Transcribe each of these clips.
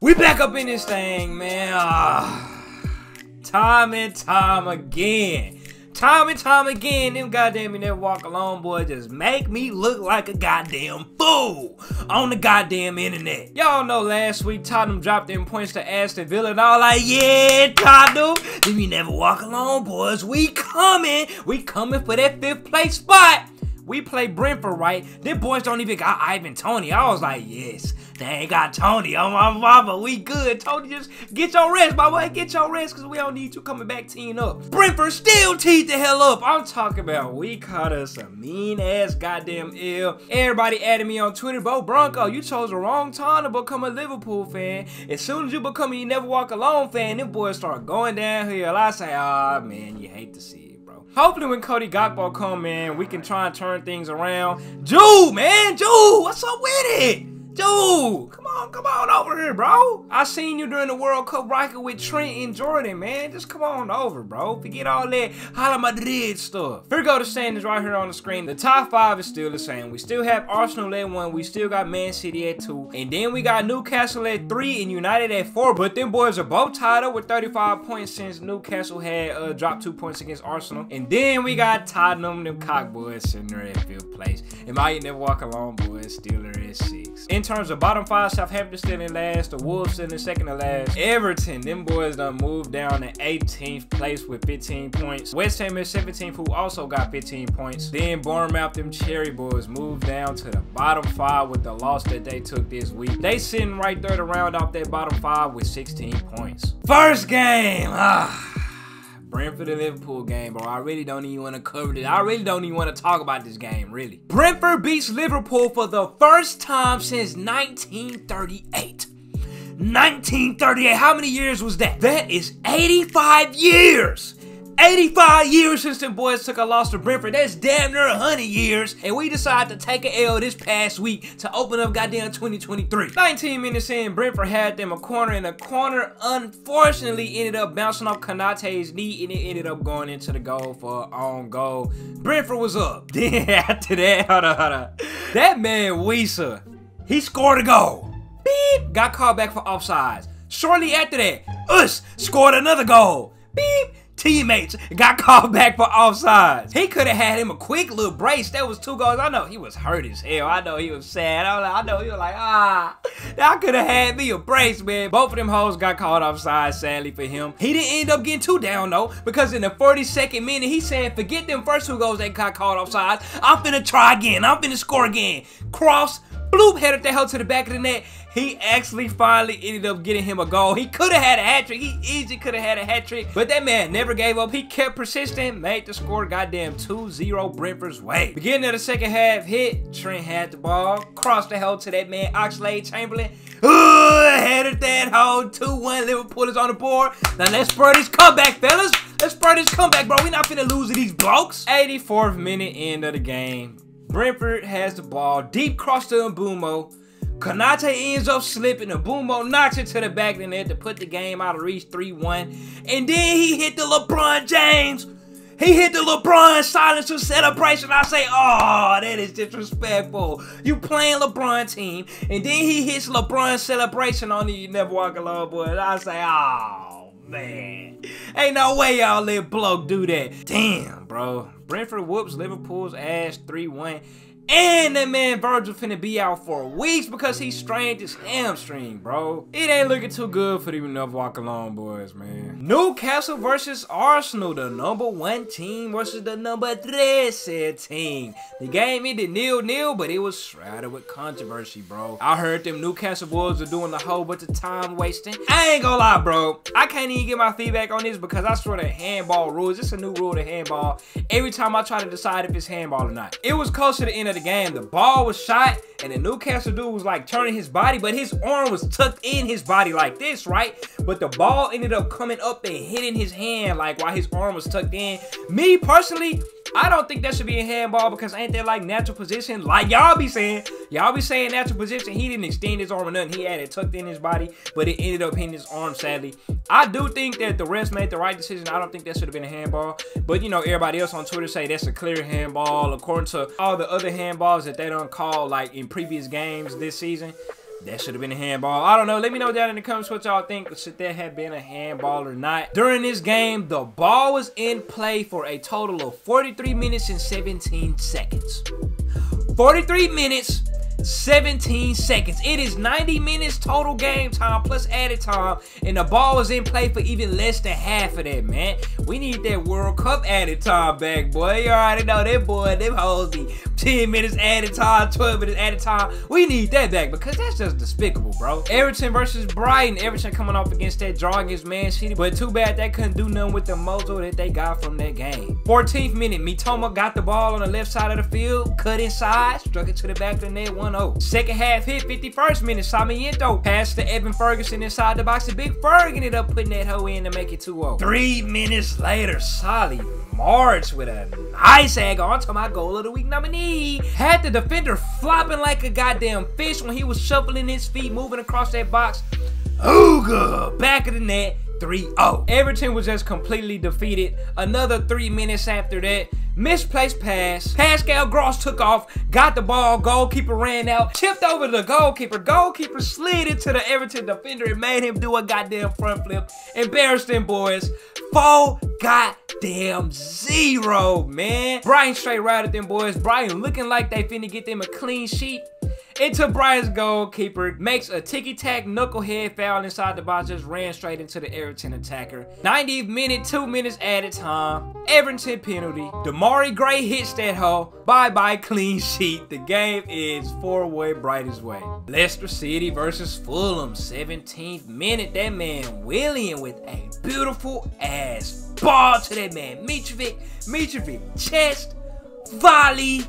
We back up in this thing, man. Time and time again. Time and time again, them goddamn me never walk alone boys just make me look like a goddamn fool on the goddamn internet. Y'all know last week Tottenham dropped them points to Aston Villa and all like, yeah, Tottenham, them you never walk alone boys. We coming for that 5th place spot. We play Brentford, right? Them boys don't even got Ivan Toney. I was like, yes, they ain't got Toney. Oh my mama, we good. Toney, just get your rest, my boy. Get your rest, because we don't need you coming back teeing up. Brentford still teed the hell up. I'm talking about we caught us a mean-ass goddamn L. Everybody added me on Twitter, Bo Bronco, you chose the wrong time to become a Liverpool fan. As soon as you become a You Never Walk Alone fan, them boys start going downhill. I say, ah, man, you hate to see it. Hopefully when Cody Gakpo come, man, we can try and turn things around. Jude, man, Jude, what's up with it? Jude, come on over here, bro. I seen you during the World Cup rocking with Trent and Jordan, man. Just come on over, bro. Forget all that Hala Madrid stuff. Here go the standings right here on the screen. The top 5 is still the same. We still have Arsenal at 1. We still got Man City at 2. And then we got Newcastle at 3 and United at 4. But them boys are both tied up with 35 points since Newcastle had dropped 2 points against Arsenal. And then we got Tottenham, them cock boys sitting there at 5th place. And my You Never Walk Alone boys still there at 6. In terms of bottom 5, Southampton still in last, the Wolves still in second to last. Everton, them boys done moved down to 18th place with 15 points. West Ham is 17th, who also got 15 points. Then Bournemouth, them Cherry boys, moved down to the bottom 5 with the loss that they took this week. They sitting right there to round off that bottom 5 with 16 points. First game, Brentford and Liverpool game, bro. I really don't even want to cover it. I really don't even want to talk about this game, really. Brentford beats Liverpool for the first time since 1938. 1938. How many years was that? That is 85 years. 85 years since them boys took a loss to Brentford. That's damn near 100 years. And we decided to take an L this past week to open up goddamn 2023. 19 minutes in, Brentford had them a corner, and the corner unfortunately ended up bouncing off Konate's knee, and it ended up going into the goal for an own goal. Brentford was up. Then after that, hold on. That man Wisa, he scored a goal. Beep, got called back for offsides. Shortly after that, Us scored another goal. Beep. Teammates got called back for offsides. He could have had him a quick little brace. That was 2 goals. I know he was hurt as hell. I know he was sad. I know he was like, I could have had me a brace, man. Both of them hoes got called offside, sadly for him. He didn't end up getting 2 down, though, because in the 42nd minute, he said, forget them first 2 goals that got called offside. I'm finna try again. I'm finna score again. Cross, bloop, headed the hell to the back of the net. He actually finally ended up getting him a goal. He could have had a hat-trick. He easily could have had a hat-trick. But that man never gave up. He kept persistent, made the score goddamn 2-0 Brentford's way. Beginning of the second half hit, Trent had the ball. Crossed the hell to that man, Oxlade-Chamberlain. Headed that hole. 2-1, Liverpool is on the board. Now let's spur this comeback, fellas. Let's spur this comeback, bro. We're not finna lose to these blokes. 84th minute, end of the game. Brentford has the ball. Deep cross to Mbumo. Konate ends up slipping, and Mbumo knocks it to the back of the net to put the game out of reach, 3-1. And then he hit the LeBron James. He hit the LeBron silencer celebration. I say, oh, that is disrespectful. You playing LeBron team, and then he hits LeBron celebration on the You Never Walk Alone boys. I say, oh, man. Ain't no way y'all let bloke do that. Damn, bro. Brentford whoops Liverpool's ass 3-1. And that man Virgil finna be out for weeks because he strained his hamstring, bro. It ain't looking too good for the You Never Walk Alone boys, man. Newcastle versus Arsenal, the number 1 team versus the number 13 team. The game ended 0-0, but it was shrouded with controversy, bro. I heard them Newcastle boys are doing a whole bunch of time wasting. I ain't gonna lie, bro. I can't even get my feedback on this because I swear the handball rules. It's a new rule to handball. Every time I try to decide if it's handball or not. It was close to the end of the game. The ball was shot and the Newcastle dude was like turning his body, but his arm was tucked in his body like this, right? But the ball ended up coming up and hitting his hand like while his arm was tucked in. Me personally, I don't think that should be a handball because ain't that like natural position? Like y'all be saying natural position. He didn't extend his arm or nothing. He had it tucked in his body, but it ended up hitting his arm, sadly. I do think that the refs made the right decision. I don't think that should have been a handball. But, you know, everybody else on Twitter say that's a clear handball according to all the other handballs that they don't call, like, in previous games this season. That should have been a handball. I don't know. Let me know down in the comments what y'all think. Should that have been a handball or not? During this game, the ball was in play for a total of 43 minutes and 17 seconds. 43 minutes, 17 seconds. It is 90 minutes total game time plus added time, and the ball was in play for even less than half of that, man. We need that World Cup added time back, boy. You already know that, boy. Them hoes be 10 minutes added time, 12 minutes added time. We need that back because that's just despicable, bro. Everton versus Brighton. Everton coming off against that draw against Man City, but too bad they couldn't do nothing with the mojo that they got from that game. 14th minute, Mitoma got the ball on the left side of the field, cut inside, struck it to the back of the net, 1-0. Second half hit, 51st minute, Sarmiento passed to Evan Ferguson inside the box, and Big Ferg ended up putting that hoe in to make it 2-0. 3 minutes later, Solly March with a nice egg onto my goal of the week nominee. Had the defender flopping like a goddamn fish when he was shuffling his feet, moving across that box. Ooga, back of the net, 3-0. Everton was just completely defeated. Another 3 minutes after that, misplaced pass. Pascal Gross took off, got the ball, goalkeeper ran out, tipped over the goalkeeper. Goalkeeper slid into the Everton defender and made him do a goddamn front flip. Embarrassed them boys. 4 goddamn 0, man. Brighton straight routed them boys. Brighton looking like they finna get them a clean sheet. Into Brighton's goalkeeper, makes a ticky-tack knucklehead foul inside the box, just ran straight into the Everton attacker. 90th minute, 2 minutes added time. Everton penalty. Damari Gray hits that hoe. Bye-bye clean sheet. The game is 4-way Brighton's way. Leicester City versus Fulham. 17th minute. That man William with a beautiful ass ball to that man Mitrovic. Mitrovic chest, volley,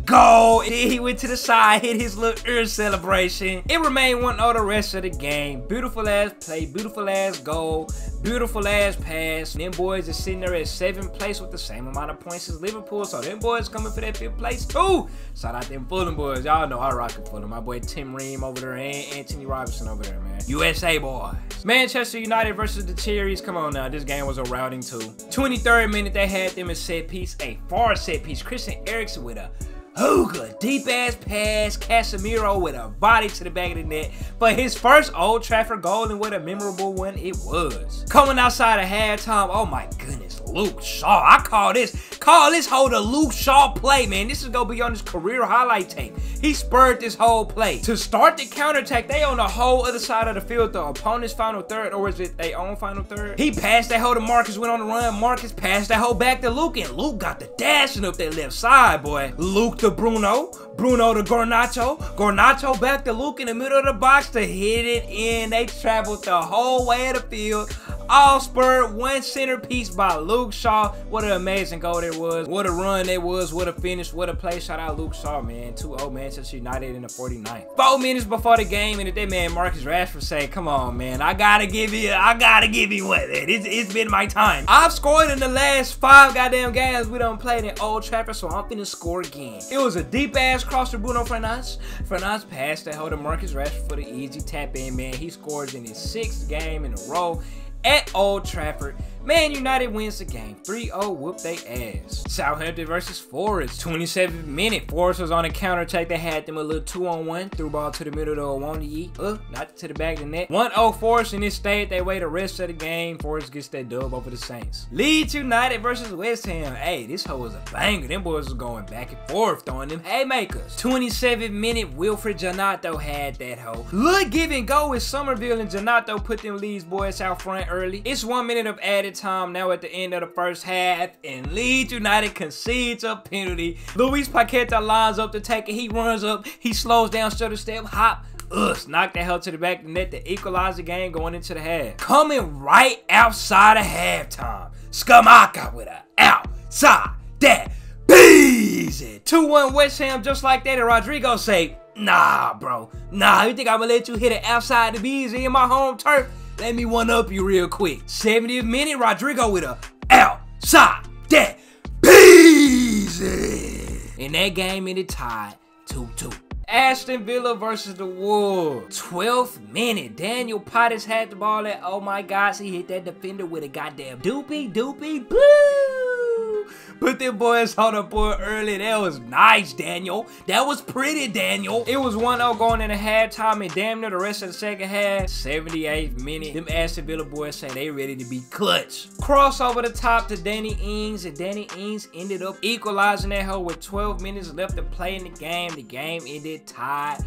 goal. And then he went to the side, hit his little celebration. It remained 1-0 the rest of the game. Beautiful ass play, beautiful ass goal, beautiful ass pass. And them boys are sitting there at 7th place with the same amount of points as Liverpool. So them boys coming for that 5th place too. Shout out them Fulham boys. Y'all know I rock with Fulham. My boy Tim Ream over there and Anthony Robinson over there, man. USA boys. Manchester United versus the Cherries. Come on now, this game was a routing too. 23rd minute, they had them a set piece, a far set piece. Christian Eriksen with a Hooga, deep ass pass, Casemiro with a body to the back of the net for his first Old Trafford goal, and what a memorable one it was. Coming outside of halftime, oh my goodness, Luke Shaw. I call this whole the Luke Shaw play, man. This is gonna be on his career highlight tape. He spurred this whole play. To start the counterattack, they on the whole other side of the field, the opponent's final third, or is it their own final third? He passed that hoe to Marcus, went on the run. Marcus passed that hoe back to Luke, and Luke got the dashing up that left side, boy. Luke to Bruno, Bruno to Garnacho, Garnacho back to Luke in the middle of the box to hit it in. They traveled the whole way of the field, all spurred, one centerpiece by Luke Shaw. What an amazing goal it was. What a run it was. What a finish. What a play. Shout out Luke Shaw, man. 2-0 Manchester United in the 49th. 4 minutes before the game, and if that man Marcus Rashford say, come on, man, I gotta give you what? It's been my time. I've scored in the last 5 goddamn games we done played in Old Trafford, so I'm finna score again. It was a deep ass cross to Bruno Fernandes. Fernandes passed that hoe to Marcus Rashford for the easy tap in, man. He scores in his 6th game in a row at Old Trafford. Man United wins the game. 3-0, whoop they ass. Southampton versus Forest. 27th minute. Forest was on a counterattack. They had them a little 2-on-1. Threw ball to the middle of Owoniyi. Not to the back of the net. 1-0 Forest, and it stayed that way the rest of the game. Forest gets that dub over the Saints. Leeds United versus West Ham. Hey, this hoe was a banger. Them boys was going back and forth throwing them haymakers. 27th minute. Wilfred Janato had that hoe. Look, give and go with Somerville, and Janato put them Leeds boys out front early. It's 1 minute of added time now at the end of the first half, and Leeds United concedes a penalty. Luis Paqueta lines up to take it. He runs up, he slows down, stutter step, hop, knock that hell to the back of the net to equalize the game going into the half. Coming right outside of halftime, Skamaka with a outside that beezy. 2-1 West Ham just like that, and Rodrigo say, nah, bro, nah, you think I'm gonna let you hit it outside the beezy in my home turf? Let me one up you real quick. 70th minute, Rodrigo with a outside that beezy. In that game, it tied 2-2. Aston Villa versus the Wolves. 12th minute, Daniel Potts had the ball at, oh my gosh, he hit that defender with a goddamn doopy, boo. Put them boys on the board early. That was nice, Daniel. That was pretty, Daniel. It was 1-0 going into halftime, and damn near the rest of the second half. 78th minute. Them Aston Villa boys say they ready to be clutch. Cross over the top to Danny Ings, and Danny Ings ended up equalizing that hoe with 12 minutes left to play in the game. The game ended tied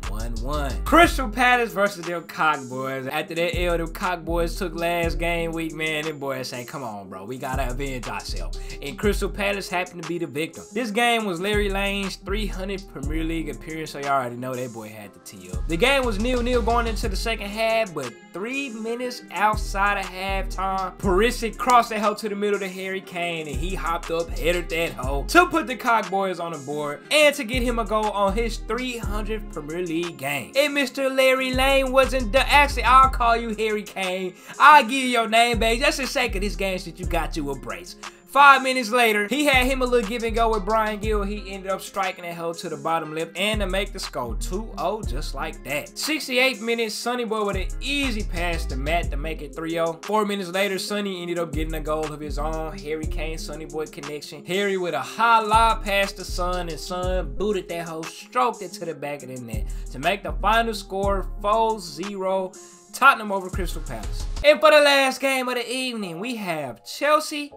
1-1. Crystal Palace versus them Cock Boys. After that L them Cock Boys took last game week, man, them boys say, come on, bro, we gotta avenge ourselves. And Crystal Palace happened to be the victim. This game was Larry Lane's 300th Premier League appearance, so y'all already know that boy had the tee up. The game was 0-0 going into the second half, but 3 minutes outside of halftime, Perisic crossed that hoe to the middle to Harry Kane, and he hopped up, headed that hoe to put the Cock Boys on the board and to get him a goal on his 300th Premier League game. And Mr. Larry Lane wasn't actually, I'll call you Harry Kane. I'll give you your name, babe. Just the sake of this game that you got to embrace. 5 minutes later, he had him a little give and go with Brian Gill. He ended up striking that hoe to the bottom lip and to make the score 2-0 just like that. 68th minute, Sonny Boy with an easy pass to Matt to make it 3-0. 4 minutes later, Sonny ended up getting a goal of his own. Harry Kane, Sonny Boy connection. Harry with a high lob pass to Son, and Son booted that hoe, stroked it to the back of the net to make the final score 4-0. Tottenham over Crystal Palace. And for the last game of the evening, we have Chelsea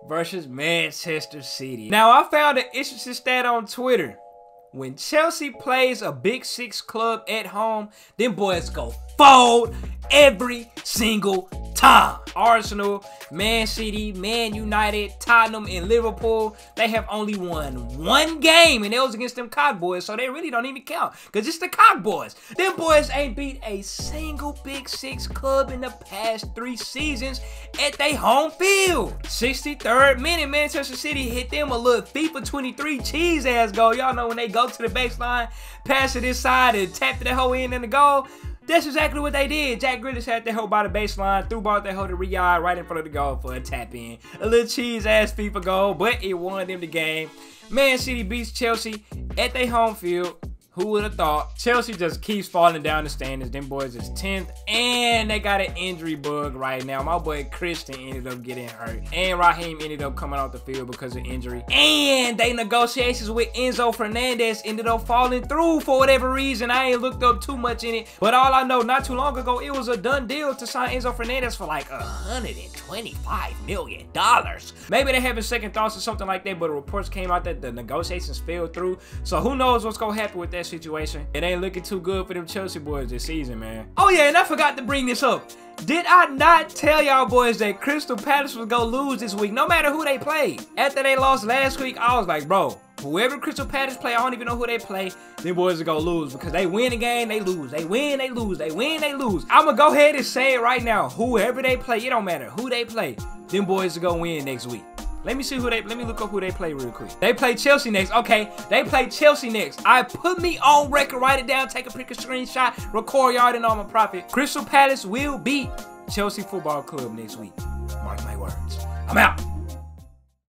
versus Manchester City. Now, I found an interesting stat on Twitter. When Chelsea plays a Big Six club at home, them boys go fold every single time. Arsenal, Man City, Man United, Tottenham, and Liverpool, they have only won 1 game, and it was against them Cock Boys, so they really don't even count, because it's the Cock Boys. Them boys ain't beat a single Big Six club in the past 3 seasons at their home field. 63rd minute, Manchester City hit them a little FIFA 23 cheese ass goal. Y'all know when they go to the baseline, pass it inside, and tap the hoe in the goal. That's exactly what they did. Jack Grealish had that hoe by the baseline, threw ball that hoe to Riyadh right in front of the goal for a tap in. A little cheese ass FIFA goal, but it won them the game. Man City beats Chelsea at their home field. Who would have thought? Chelsea just keeps falling down the standings. Them boys is 10th, and they got an injury bug right now. My boy Christian ended up getting hurt, and Raheem ended up coming off the field because of injury. And they negotiations with Enzo Fernandez ended up falling through for whatever reason. I ain't looked up too much in it, but all I know, not too long ago, it was a done deal to sign Enzo Fernandez for like $125 million. Maybe they're having second thoughts or something like that, but reports came out that the negotiations fell through. So who knows what's gonna happen with that situation. It ain't looking too good for them Chelsea boys this season, man. Oh yeah, and I forgot to bring this up. Did I not tell y'all boys that Crystal Palace was gonna lose this week, no matter who they played? After they lost last week, I was like, bro, whoever Crystal Palace play, I don't even know who they play, them boys are gonna lose because they win a game, they lose. They win, they lose. They win, they lose. I'm gonna go ahead and say it right now. Whoever they play, it don't matter who they play, them boys are gonna win next week. Let me see who let me look up who they play real quick. They play Chelsea next. Okay, they play Chelsea next. I put me on record, write it down, take a picture, screenshot, record y'all and all my profit. Crystal Palace will beat Chelsea Football Club next week. Mark my words. I'm out.